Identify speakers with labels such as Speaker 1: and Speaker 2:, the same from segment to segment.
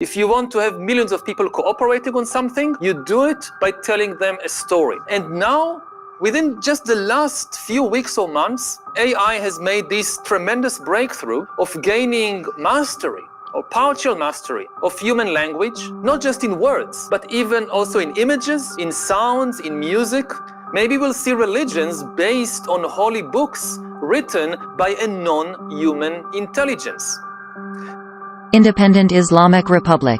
Speaker 1: If you want to have millions of people cooperating on something, you do it by telling them a story. And now, within just the last few weeks or months, AI has made this tremendous breakthrough of gaining mastery or partial mastery of human language, not just in words, but even also in images, in sounds, in music. Maybe we'll see religions based on holy books written by a non-human intelligence.
Speaker 2: Independent Islamic Republic.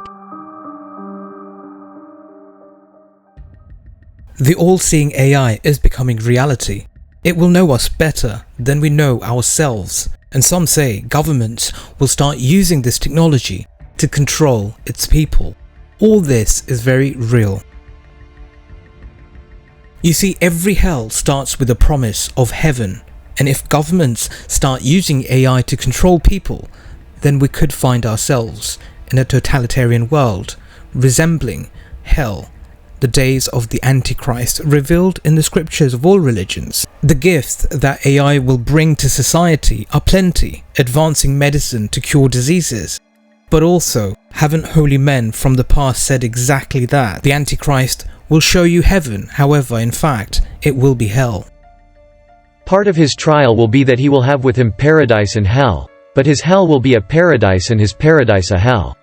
Speaker 3: The all-seeing AI is becoming reality. It will know us better than we know ourselves, and some say governments will start using this technology to control its people. All this is very real. You see, every hell starts with a promise of heaven, and if governments start using AI to control people, then we could find ourselves in a totalitarian world, resembling hell, the days of the Antichrist revealed in the scriptures of all religions. The gifts that AI will bring to society are plenty, advancing medicine to cure diseases. But also, haven't holy men from the past said exactly that? The Antichrist will show you heaven, however, in fact, it will be hell.
Speaker 4: Part of his trial will be that he will have with him paradise and hell. But his hell will be a paradise and his paradise a hell.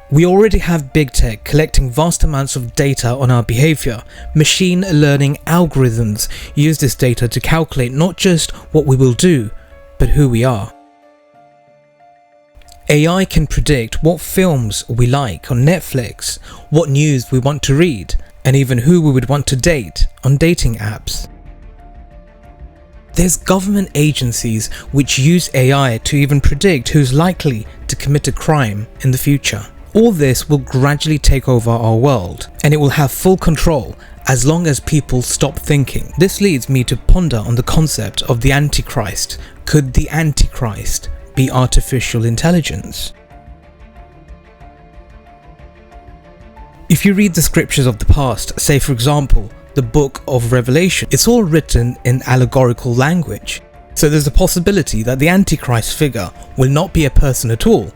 Speaker 3: We already have big tech collecting vast amounts of data on our behavior. Machine learning algorithms use this data to calculate not just what we will do, but who we are. AI can predict what films we like on Netflix, what news we want to read, and even who we would want to date on dating apps. There's government agencies which use AI to even predict who's likely to commit a crime in the future. All this will gradually take over our world, and it will have full control as long as people stop thinking. This leads me to ponder on the concept of the Antichrist. Could the Antichrist be artificial intelligence? If you read the scriptures of the past, say for example, the book of Revelation, it's all written in allegorical language. So there's a possibility that the Antichrist figure will not be a person at all,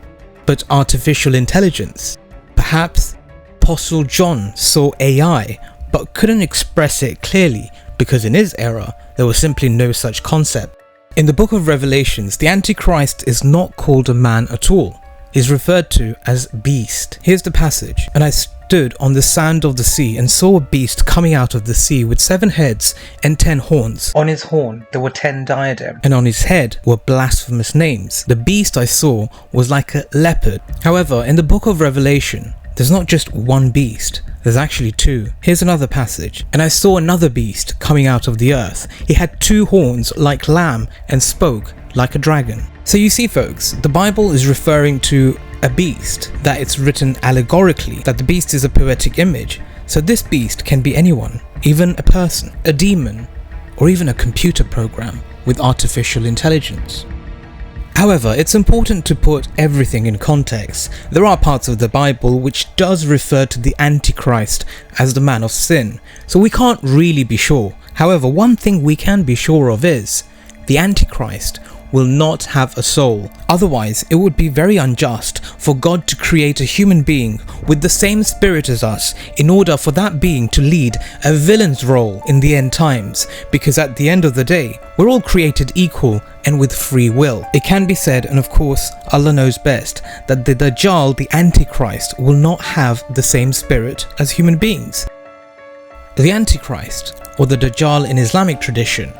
Speaker 3: but artificial intelligence. Perhaps Apostle John saw AI, but couldn't express it clearly because in his era, there was simply no such concept. In the book of Revelations, the Antichrist is not called a man at all. He's referred to as beast. Here's the passage. And I stood on the sand of the sea and saw a beast coming out of the sea with 7 heads and 10 horns. On his horn there were 10 diadems, and on his head were blasphemous names. The beast I saw was like a leopard. However, in the book of Revelation, there's not just one beast, there's actually 2. Here's another passage. And I saw another beast coming out of the earth. He had 2 horns like lamb and spoke like a dragon. So you see folks, the Bible is referring to a beast, that it's written allegorically, that the beast is a poetic image. So this beast can be anyone, even a person, a demon, or even a computer program with artificial intelligence. However, it's important to put everything in context. There are parts of the Bible which does refer to the Antichrist as the man of sin, so we can't really be sure. However, one thing we can be sure of is, the Antichrist will not have a soul. Otherwise, it would be very unjust for God to create a human being with the same spirit as us in order for that being to lead a villain's role in the end times, because at the end of the day, we're all created equal and with free will. It can be said, and of course Allah knows best, that the Dajjal, the Antichrist, will not have the same spirit as human beings. The Antichrist, or the Dajjal in Islamic tradition,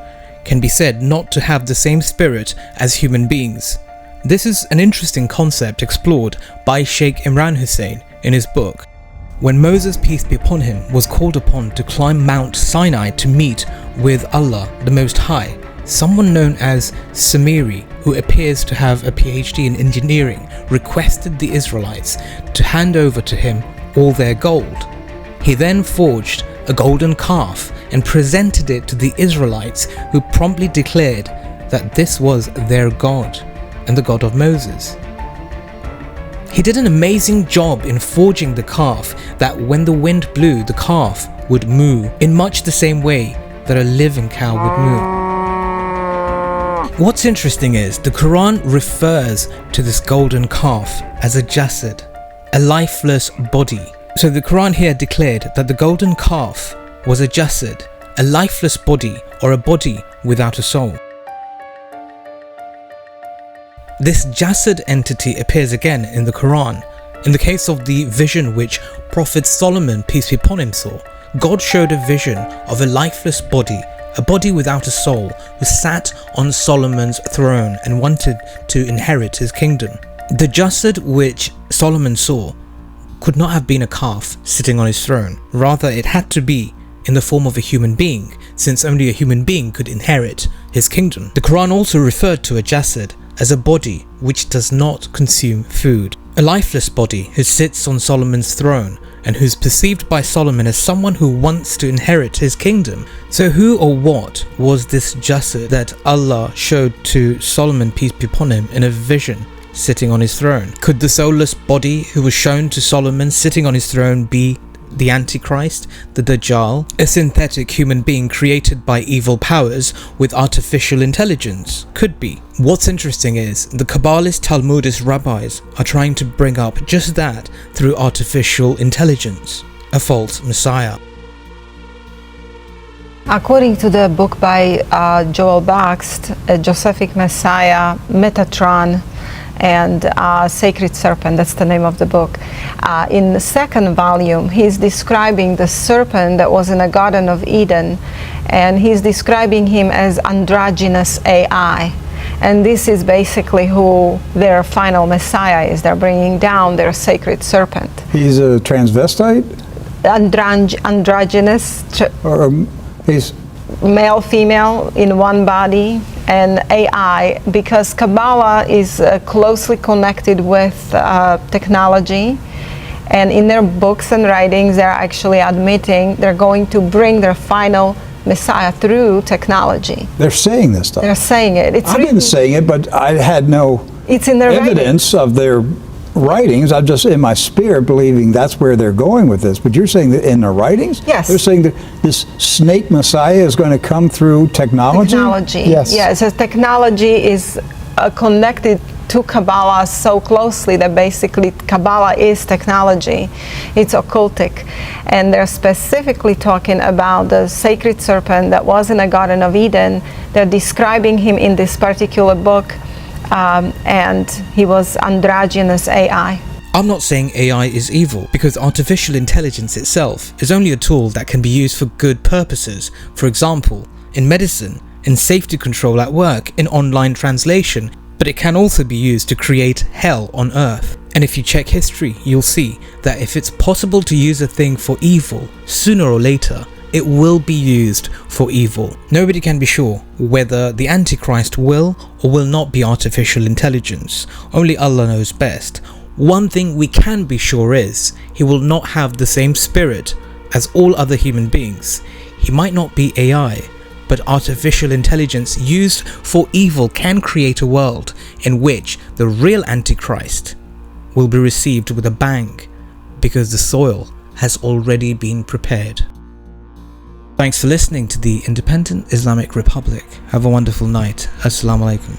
Speaker 3: can be said not to have the same spirit as human beings. This is an interesting concept explored by Sheikh Imran Hussein in his book. When Moses, peace be upon him, was called upon to climb Mount Sinai to meet with Allah the Most High, someone known as Samiri, who appears to have a PhD in engineering, requested the Israelites to hand over to him all their gold. He then forged a golden calf and presented it to the Israelites, who promptly declared that this was their God and the God of Moses. He did an amazing job in forging the calf that when the wind blew, the calf would moo in much the same way that a living cow would moo. What's interesting is the Quran refers to this golden calf as a jasad, a lifeless body. So the Quran here declared that the golden calf was a jasad, a lifeless body or a body without a soul. This jasad entity appears again in the Quran. In the case of the vision which Prophet Solomon, peace be upon him, saw, God showed a vision of a lifeless body, a body without a soul, who sat on Solomon's throne and wanted to inherit his kingdom. The jasad which Solomon saw could not have been a calf sitting on his throne. Rather, it had to be in the form of a human being, since only a human being could inherit his kingdom. The Quran also referred to a jasad as a body which does not consume food. A lifeless body who sits on Solomon's throne and who's perceived by Solomon as someone who wants to inherit his kingdom. So who or what was this jasad that Allah showed to Solomon, peace be upon him, in a vision sitting on his throne? Could the soulless body who was shown to Solomon sitting on his throne be the Antichrist, the Dajjal, a synthetic human being created by evil powers with artificial intelligence? Could be. What's interesting is the Kabbalist Talmudist rabbis are trying to bring up just that through artificial intelligence, a false messiah.
Speaker 5: According to the book by Joel Baxt, a Josephic Messiah, Metatron, and Sacred Serpent, that's the name of the book. In the second volume, he's describing the serpent that was in the Garden of Eden, and he's describing him as androgynous AI. And this is basically who their final Messiah is. They're bringing down their sacred serpent.
Speaker 6: He's a transvestite?
Speaker 5: Androgynous.
Speaker 6: Or he's
Speaker 5: male, female in one body, and AI, because Kabbalah is closely connected with technology, and in their books and writings they're actually admitting they're going to bring their final Messiah through technology.
Speaker 6: They're saying this stuff.
Speaker 5: They're saying it.
Speaker 6: I've been saying it, but I had no
Speaker 5: it's in their
Speaker 6: evidence of their writings. I'm just in my spirit believing that's where they're going with this. But you're saying that in their writings?
Speaker 5: Yes.
Speaker 6: They're saying that this snake Messiah is going to come through technology?
Speaker 5: Technology.
Speaker 6: Yes.
Speaker 5: Yeah, so technology is connected to Kabbalah so closely that basically Kabbalah is technology. It's occultic. And they're specifically talking about the sacred serpent that was in the Garden of Eden. They're describing him in this particular book. And he was androgynous AI.
Speaker 3: I'm not saying AI is evil, because artificial intelligence itself is only a tool that can be used for good purposes. For example, in medicine, in safety control at work, in online translation, but it can also be used to create hell on earth. And if you check history, you'll see that if it's possible to use a thing for evil, sooner or later, it will be used for evil. Nobody can be sure whether the Antichrist will or will not be artificial intelligence. Only Allah knows best. One thing we can be sure is, he will not have the same spirit as all other human beings. He might not be AI, but artificial intelligence used for evil can create a world in which the real Antichrist will be received with a bang, because the soil has already been prepared. Thanks for listening to the Independent Islamic Republic. Have a wonderful night. Assalamu alaikum.